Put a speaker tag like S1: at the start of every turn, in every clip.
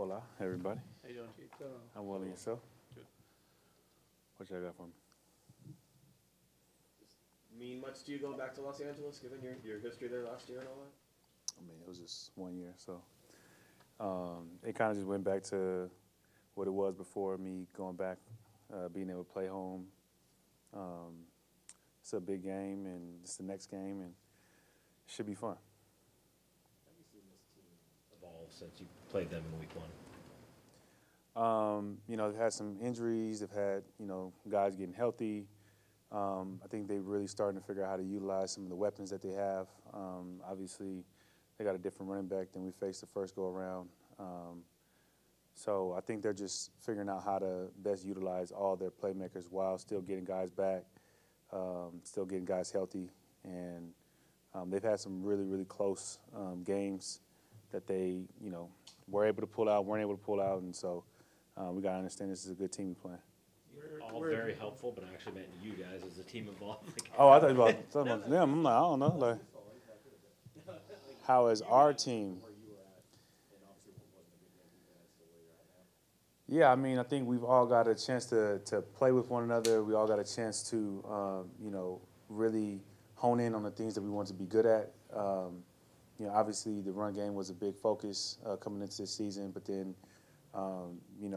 S1: Hola, everybody.
S2: How you doing?
S1: I'm well, and yourself?
S2: Good.
S1: What you got for me?
S3: Mean much to you going back to Los Angeles, given your history there last year and all that?
S1: I mean, it was just 1 year, so it kind of just went back to what it was before me going back, being able to play home. It's a big game, and it's the next game, and it should be fun.
S4: Have you seen this team evolve since you played them in week 1?
S1: They've had some injuries. They've had, guys getting healthy. I think they're really starting to figure out how to utilize some of the weapons that they have. Obviously, they got a different running back than we faced the first go-around. So I think they're just figuring out how to best utilize all their playmakers while still getting guys back, still getting guys healthy. And they've had some really, really close games that they, were able to pull out, weren't able to pull out. And so we got to understand this is a good team we're playing.
S4: All very helpful, but I actually meant you guys as a team involved.
S1: Oh, I thought you were talking about them. I'm like, I don't know. Like, how is our team? Yeah, I mean, I think we've all got a chance to play with one another. We all got a chance to, really hone in on the things that we want to be good at. Obviously the run game was a big focus coming into this season, but then,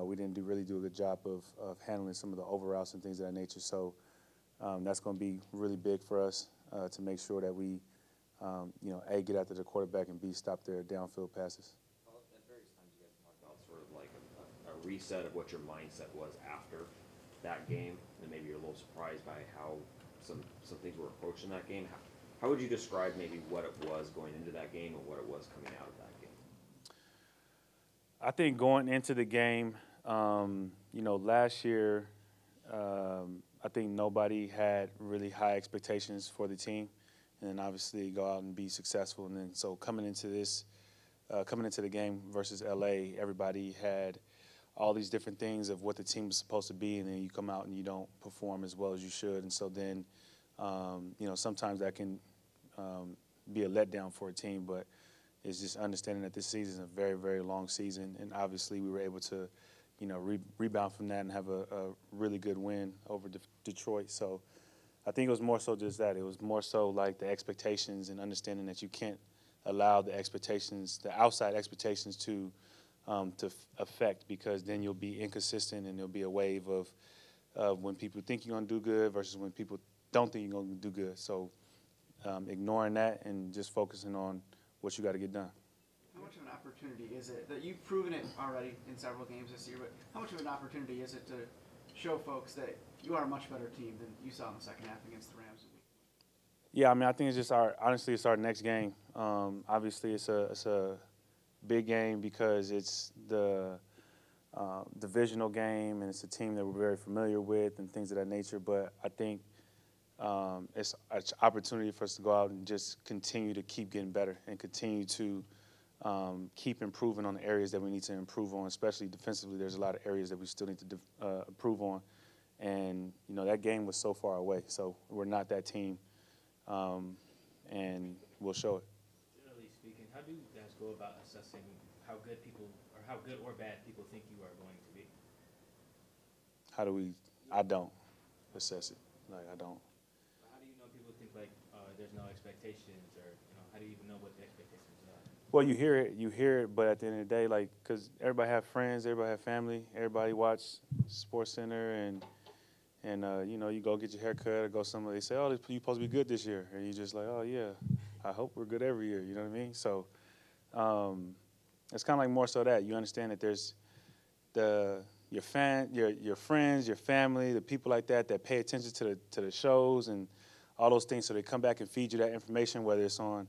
S1: we didn't really do a good job of handling some of the over routes and things of that nature. So that's going to be really big for us to make sure that we, A, get after the quarterback, and B, stop their downfield passes.
S5: Well, at various times you guys talked about sort of like a reset of what your mindset was after that game, and maybe you're a little surprised by how some things were approached in that game. How would you describe maybe what it was going into that game and what it was coming out of that game?
S1: I think going into the game, last year, I think nobody had really high expectations for the team, and then obviously go out and be successful. And then so coming into the game versus LA, everybody had all these different things of what the team was supposed to be, and then you come out and you don't perform as well as you should. And so then, sometimes that can be a letdown for a team, but it's just understanding that this season is a very, very long season, and obviously we were able to, rebound from that and have a really good win over Detroit. So I think it was more so just that. It was more so like the expectations and understanding that you can't allow the outside expectations to affect, because then you'll be inconsistent and there'll be a wave of when people think you're going to do good versus when people don't think you're going to do good. So ignoring that and just focusing on what you got to get done.
S2: How much of an opportunity is it that you've proven it already in several games this year, but how much of an opportunity is it to show folks that you are a much better team than you saw in the second half against the Rams?
S1: Yeah, I mean, I think it's just it's our next game. Obviously, it's a big game because it's the divisional game, and it's a team that we're very familiar with and things of that nature. But I think it's an opportunity for us to go out and just continue to keep getting better and continue to keep improving on the areas that we need to improve on, especially defensively. There's a lot of areas that we still need to improve on. And, that game was so far away. So we're not that team, and we'll show it.
S6: Generally speaking, how do you guys go about assessing how good or bad people think you are going to be?
S1: I don't assess it. I don't.
S6: How do you know people think there's no expectations, or how do you even know what the expectations are?
S1: Well, you hear it, but at the end of the day, because everybody have friends, everybody have family, everybody watch SportsCenter, and you go get your hair cut or go somewhere. They say, "Oh, you're supposed to be good this year," and you're just like, "Oh yeah, I hope we're good every year." You know what I mean? So it's kind of like more so that you understand that there's your friends, your family, the people like that pay attention to the shows and all those things. So they come back and feed you that information, whether it's on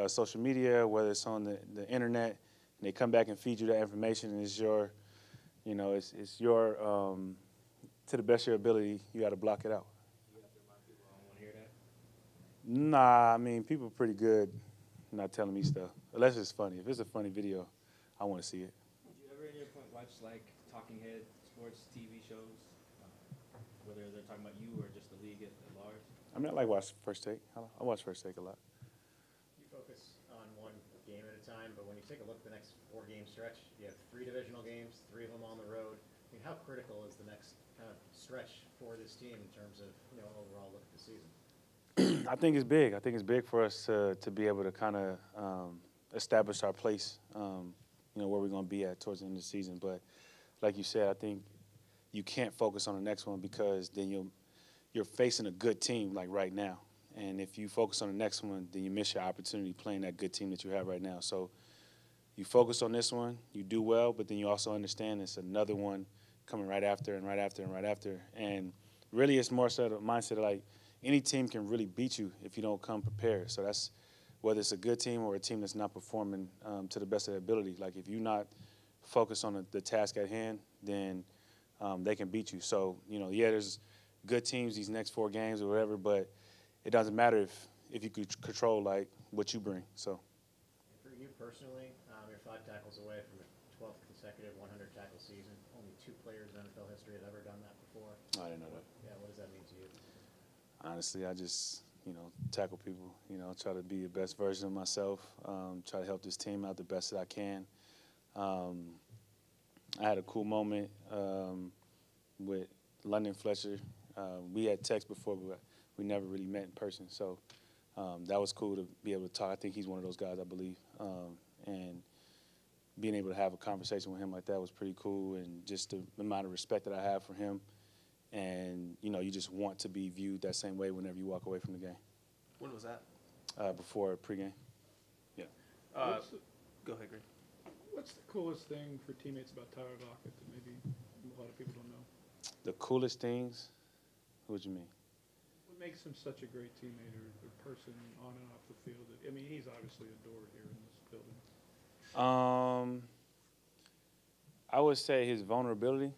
S1: social media, whether it's on the internet, and they come back and feed you that information. And it's your, it's your to the best of your ability, you got to block it out.
S6: You have to remind people I don't want to hear that?
S1: Nah, I mean, people are pretty good not telling me stuff, unless it's funny. If it's a funny video, I want to see it.
S6: Did you ever at any point watch talking head sports TV shows, whether they're talking about you or just the league at large?
S1: I mean, I like First Take. I watch First Take a lot.
S4: You focus on one game at a time, but when you
S7: take a look at the next 4-game stretch. You have 3 divisional games, 3 of them on the road. I mean, how critical is the next kind of stretch for this team in terms of, overall look at the season?
S1: I think it's big. I think it's big for us to be able to kind of establish our place, where we're going to be at towards the end of the season. But like you said, I think you can't focus on the next one because then you're facing a good team like right now. And if you focus on the next one, then you miss your opportunity playing that good team that you have right now. So you focus on this one, you do well, but then you also understand it's another one coming right after and right after and right after. And really it's more so the mindset of like any team can really beat you if you don't come prepared. So that's whether it's a good team or a team that's not performing to the best of their ability. Like if you're not focused on the task at hand, then they can beat you. So, there's good teams these next 4 games or whatever, but it doesn't matter if you could control like what you bring. So
S7: For you personally, you're 5 tackles away from a 12th consecutive 100 tackle season. Only 2 players in NFL history have ever done that before.
S1: I didn't know that.
S7: Yeah, what does that mean to you?
S1: Honestly, I just, tackle people, try to be the best version of myself, try to help this team out the best that I can. I had a cool moment with London Fletcher. We had text before, but we never really met in person. So that was cool to be able to talk. I think he's one of those guys, I believe. And being able to have a conversation with him like that was pretty cool, and just the amount of respect that I have for him. And, you just want to be viewed that same way whenever you walk away from the game.
S3: When was that?
S1: Before pregame. Yeah.
S3: Go ahead, Greg.
S8: What's the coolest thing for teammates about Tyler Lockett that maybe a lot of people don't know?
S1: The coolest things? What do you mean?
S8: What makes him such a great teammate or person on and off the field? I mean, he's obviously adored here in this building.
S1: I would say his vulnerability.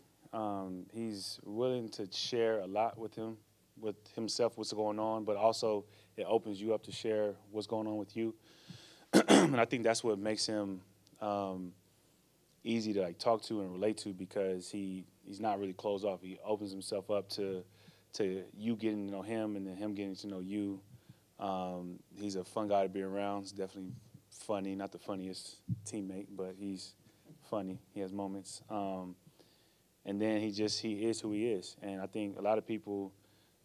S1: He's willing to share a lot with himself, what's going on, but also it opens you up to share what's going on with you. And I think that's what makes him easy to talk to and relate to, because he's not really closed off. He opens himself up to you getting to know him and then him getting to know you. He's a fun guy to be around. He's definitely funny, not the funniest teammate, but he's funny. He has moments. And then he is who he is. And I think a lot of people,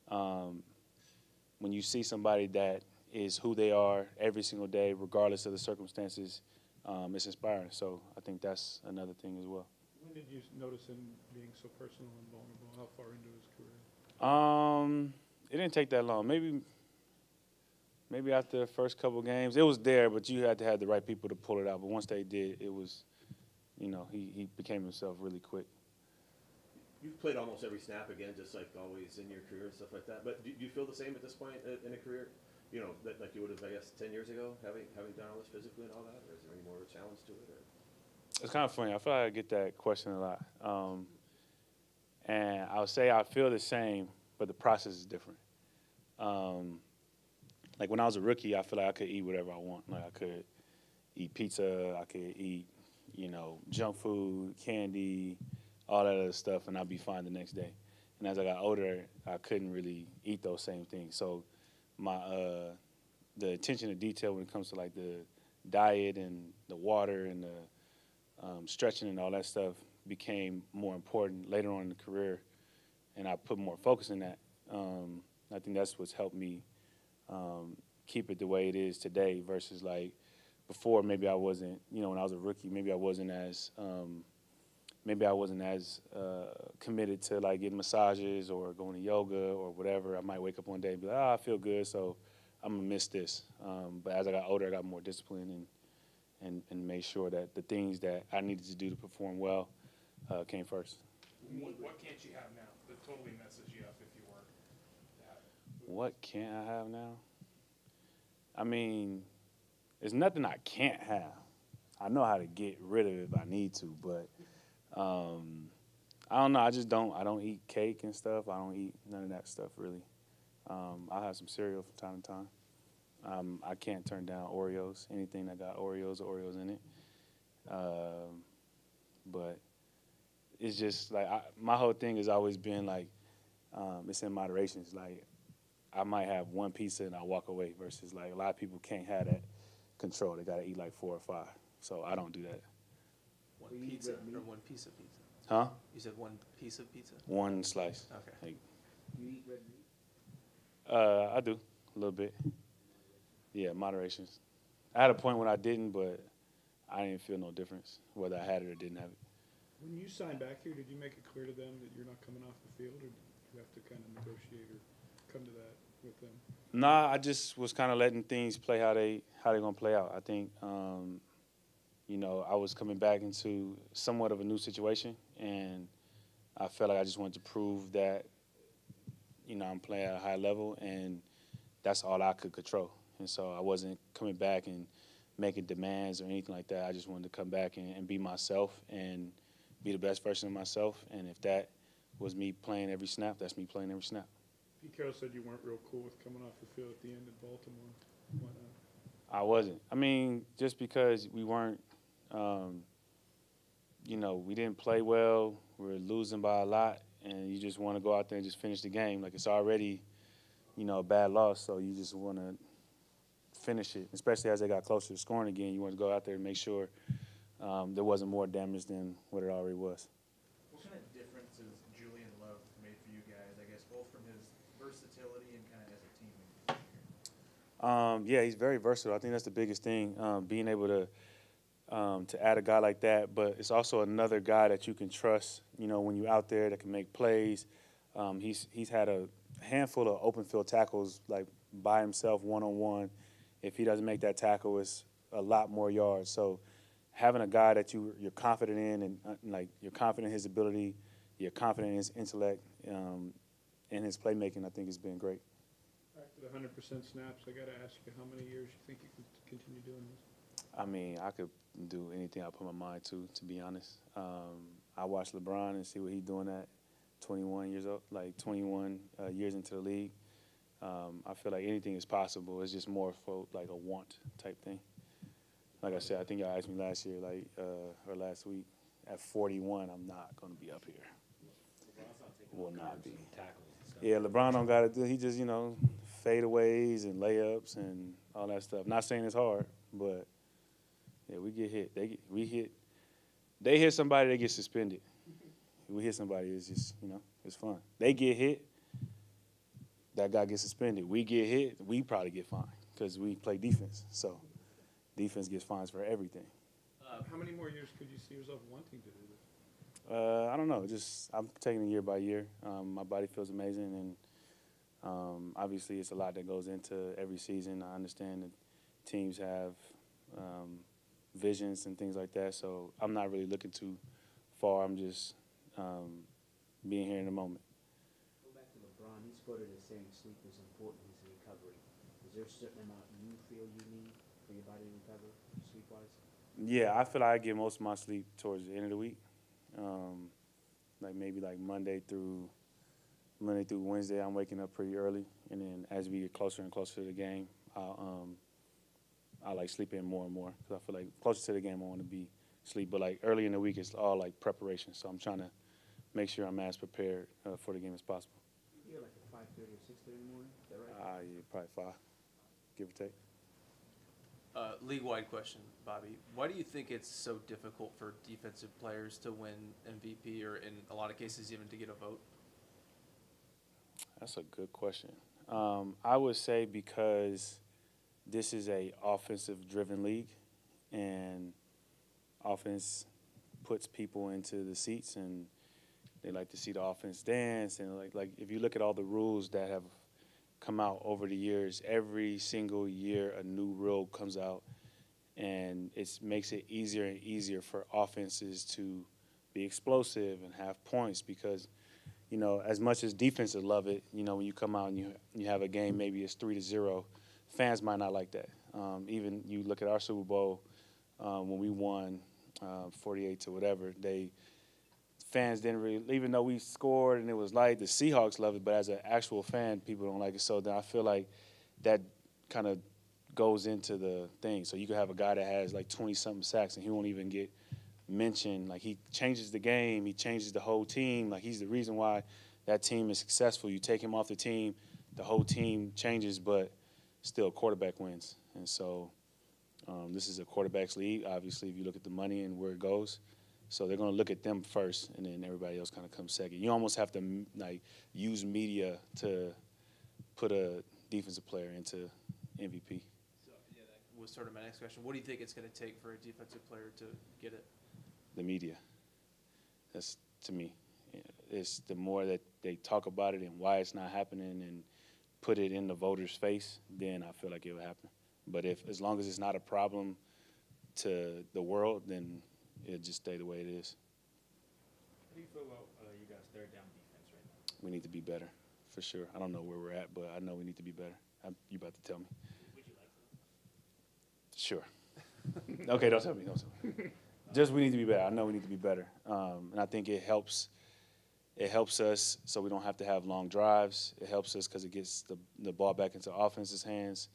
S1: when you see somebody that is who they are every single day, regardless of the circumstances, it's inspiring. So I think that's another thing as well.
S8: When did you notice him being so personal and vulnerable? How far into his career?
S1: It didn't take that long. Maybe after the first couple games. It was there, but you had to have the right people to pull it out. But once they did, it was, he became himself really quick.
S3: You've played almost every snap again, just like always in your career and stuff like that. But do you feel the same at this point in a career, that like you would have, I guess, 10 years ago, having done all this physically and all that? Or is there any more of a challenge to it? Or?
S1: It's kind of funny. I feel like I get that question a lot. And I would say I feel the same, but the process is different. Like when I was a rookie, I feel like I could eat whatever I want. Like I could eat pizza, I could eat, junk food, candy, all that other stuff, and I'd be fine the next day. And as I got older, I couldn't really eat those same things. So the attention to detail when it comes to like the diet and the water and the stretching and all that stuff became more important later on in the career, and I put more focus in that. I think that's what's helped me keep it the way it is today versus like before. Maybe I wasn't, when I was a rookie, maybe I wasn't as committed to like getting massages or going to yoga or whatever. I might wake up one day and be like, I feel good, so I'm gonna miss this. But as I got older, I got more disciplined and made sure that the things that I needed to do to perform well came first.
S8: What can't you have now that totally messes you up if you were to have it?
S1: What can't I have now? I mean, there's nothing I can't have. I know how to get rid of it if I need to, but I don't know. I don't eat cake and stuff. I don't eat none of that stuff really. I'll have some cereal from time to time. I can't turn down Oreos, anything that got Oreos or Oreos in it. But it's just like my whole thing has always been like it's in moderation. It's like I might have one pizza and I walk away versus like a lot of people can't have that control. They got to eat like 4 or 5. So I don't do that.
S9: One pizza or one piece of pizza?
S1: Huh?
S9: You said one piece of pizza?
S1: One slice.
S9: Okay.
S1: Like,
S6: You eat red meat?
S1: I do a little bit. Yeah, moderation. I had a point when I didn't, but I didn't feel no difference whether I had it or didn't have it.
S8: When you signed back here, did you make it clear to them that you're not coming off the field, or did you have to kind of negotiate or come to that with them?
S1: Nah, I just was kind of letting things play how they're gonna play out. I think, you know, I was coming back into somewhat of a new situation, and I felt like I just wanted to prove that, you know, I'm playing at a high level, and that's all I could control. And so I wasn't coming back and making demands or anything like that. I just wanted to come back and be myself and be the best version of myself. And if that was me playing every snap, that's me playing every snap.
S8: Pete Carroll said you weren't real cool with coming off the field at the end in Baltimore. Why not?
S1: I wasn't. I mean, just because we weren't, you know, we didn't play well, we were losing by a lot, and you just want to go out there and just finish the game. Like, it's already, you know, a bad loss, so you just want to finish it, especially as they got closer to scoring again. You want to go out there and make sure there wasn't more damage than what it already was.
S10: What kind of differences Julian Love made for you guys, I guess, both from his versatility and kind of as a teammate?
S1: Yeah, he's very versatile. I think that's the biggest thing, being able to add a guy like that. But it's also another guy that you can trust, you know, when you're out there that can make plays. He's had a handful of open field tackles, like by himself, one-on-one. If he doesn't make that tackle, it's a lot more yards. So having a guy that you're confident in and like you're confident in his ability, you're confident in his intellect, and his playmaking, I think has been great.
S8: Back to the 100% snaps, I got to ask you, how many years you think you could continue doing this?
S1: I mean, I could do anything I put my mind to be honest. I watch LeBron and see what he's doing at 21 years old, like 21 years into the league. I feel like anything is possible. It's just more for like a want type thing. Like I said, I think y'all asked me last year, like or last week. At 41, I'm not going to be up here. Will not be. Yeah, LeBron don't got to do. He just, you know, fadeaways and layups and all that stuff. Not saying it's hard, but yeah, we get hit. They hit somebody, they get suspended. We hit somebody, it's just, you know, it's fun. They get hit, that guy gets suspended. We get hit, we probably get fined because we play defense. So defense gets fines for everything.
S8: How many more years could you see yourself wanting to do this?
S1: I don't know. Just I'm taking it year by year. My body feels amazing, and obviously it's a lot that goes into every season. I understand that teams have visions and things like that, so I'm not really looking too far. I'm just being here in the moment.
S11: Go back to LeBron. He's quoted as saying sleep is important in his recovery. Is there a certain amount you feel you need for your body to recover, sleep-wise?
S1: Yeah, I feel like I get most of my sleep towards the end of the week. Like maybe like Monday through Wednesday, I'm waking up pretty early, and then as we get closer and closer to the game, I like sleep in more and more because I feel like closer to the game I want to be sleep. But like early in the week, it's all like preparation, so I'm trying to make sure I'm as prepared for the game as possible.
S11: You're like at 5:30 or 6:30 in the morning. Is that right?
S1: Yeah, probably 5, give or take.
S9: League-wide question, Bobby. Why do you think it's so difficult for defensive players to win MVP or in a lot of cases even to get a vote?
S1: That's a good question. I would say because this is a offensive-driven league, and offense puts people into the seats, and they like to see the offense dance. And like if you look at all the rules that have come out over the years, every single year a new rule comes out, and it makes it easier and easier for offenses to be explosive and have points because, you know, as much as defenses love it, you know, when you come out and you have a game, maybe it's 3-0, fans might not like that. Even you look at our Super Bowl when we won 48 to whatever, fans didn't really, even though we scored and it was light, the Seahawks loved it, but as an actual fan, people don't like it. So then I feel like that kind of goes into the thing. So you could have a guy that has like 20-something sacks and he won't even get mentioned. Like he changes the game, he changes the whole team. Like he's the reason why that team is successful. You take him off the team, the whole team changes, but still quarterback wins. And so This is a quarterback's league, obviously, if you look at the money and where it goes. So they're going to look at them first, and then everybody else kind of comes second. You almost have to, like, use media to put a defensive player into MVP.
S9: So, yeah, that was sort of my next question. What do you think it's going to take for a defensive player to get it?
S1: The media. That's, to me, it's the more that they talk about it and why it's not happening and put it in the voters' face, then I feel like it will happen. But as long as it's not a problem to the world, then it'll just stay the way it is.
S6: How do you feel about you guys' third down defense right now?
S1: We need to be better, for sure. I don't know where we're at, but I know we need to be better. You about to tell me?
S6: Would you like to?
S1: Sure. Okay, don't tell me. Don't tell me. Just we need to be better. I know we need to be better, and I think it helps. It helps us so we don't have to have long drives. It helps us because it gets the ball back into offense's hands,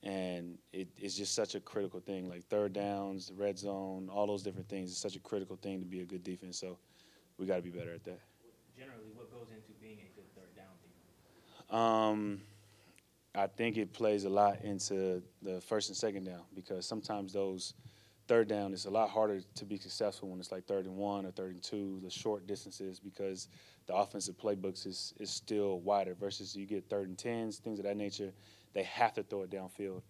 S1: and it's just such a critical thing. Like third downs, the red zone, all those different things. It's such a critical thing to be a good defense. So we got to be better at that.
S6: Generally, what goes into being a good third down defense?
S1: I think it plays a lot into the first and second down because sometimes those third down is a lot harder to be successful when it's like 3rd and 1 or 3rd and 2, the short distances, because the offensive playbooks is still wider versus you get 3rd and 10s, things of that nature. They have to throw it downfield.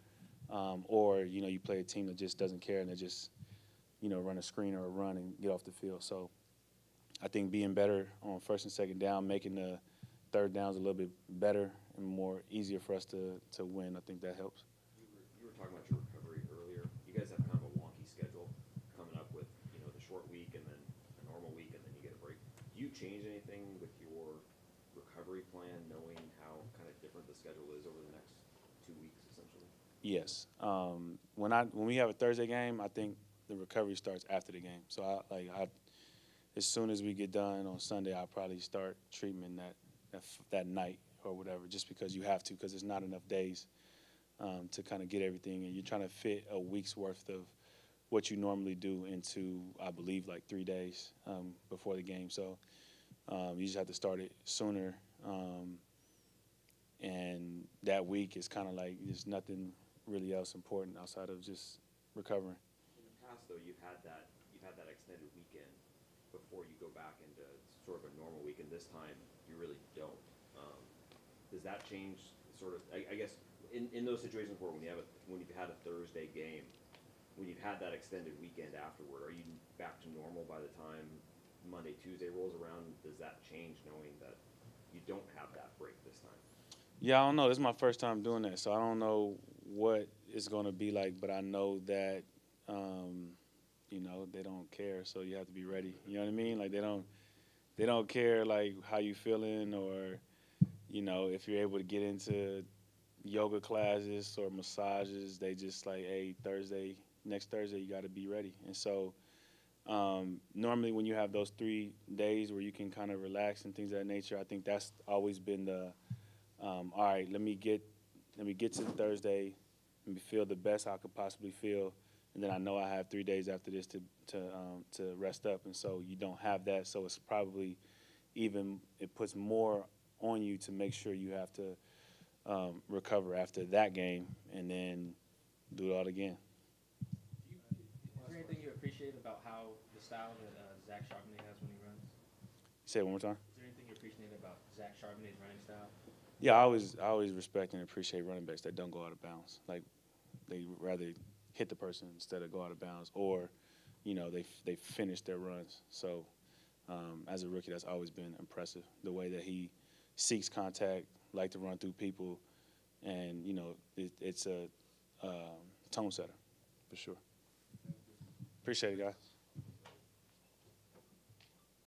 S1: Or, you play a team that just doesn't care and they just, run a screen or a run and get off the field. So I think being better on first and second down, making the third downs a little bit better and more easier for us to win, I think that helps.
S5: You were talking about your recovery earlier. You guys have kind of a wonky schedule coming up with, the short week and then a normal week and then you get a break. Do you change anything with your recovery plan, knowing how kind of different the schedule is over the next 2 weeks, essentially?
S1: Yes. When we have a Thursday game, I think the recovery starts after the game. So as soon as we get done on Sunday, I'll probably start treatment that night or whatever, just because you have to, because there's not enough days to kind of get everything, and you're trying to fit a week's worth of what you normally do into, I believe, like 3 days before the game. So you just have to start it sooner, and that week is kind of like there's nothing really else important outside of just recovering.
S5: In the past, though, you've had that extended weekend before you go back into sort of a normal weekend. This time, you really don't. Does that change sort of, I guess, in those situations where when you've had a Thursday game, when you've had that extended weekend afterward, are you back to normal by the time Monday, Tuesday rolls around? Does that change knowing that you don't have that break this time?
S1: Yeah, I don't know. This is my first time doing that, so I don't know what it's going to be like, but I know that, they don't care, so you have to be ready. You know what I mean? Like, they don't care, like, how you feeling or, if you're able to get into yoga classes or massages. They just like, hey, next Thursday, you got to be ready. And so normally when you have those 3 days where you can kind of relax and things of that nature, I think that's always been the, all right, let me get to Thursday, let me feel the best I could possibly feel, and then I know I have 3 days after this to rest up. And so you don't have that, so it's probably it puts more on you to make sure you have to recover after that game and then do it all again.
S6: Is there anything you appreciate about how the style that Zach Charbonnet has when he runs?
S1: Say it one more time.
S6: Is there anything you appreciate about Zach Charbonnet's running style?
S1: Yeah, I always respect and appreciate running backs that don't go out of bounds. Like, they rather hit the person instead of go out of bounds, or, they finish their runs. So as a rookie, that's always been impressive, the way that he seeks contact, like to run through people, and, it's a tone setter, for sure. Appreciate it, guys.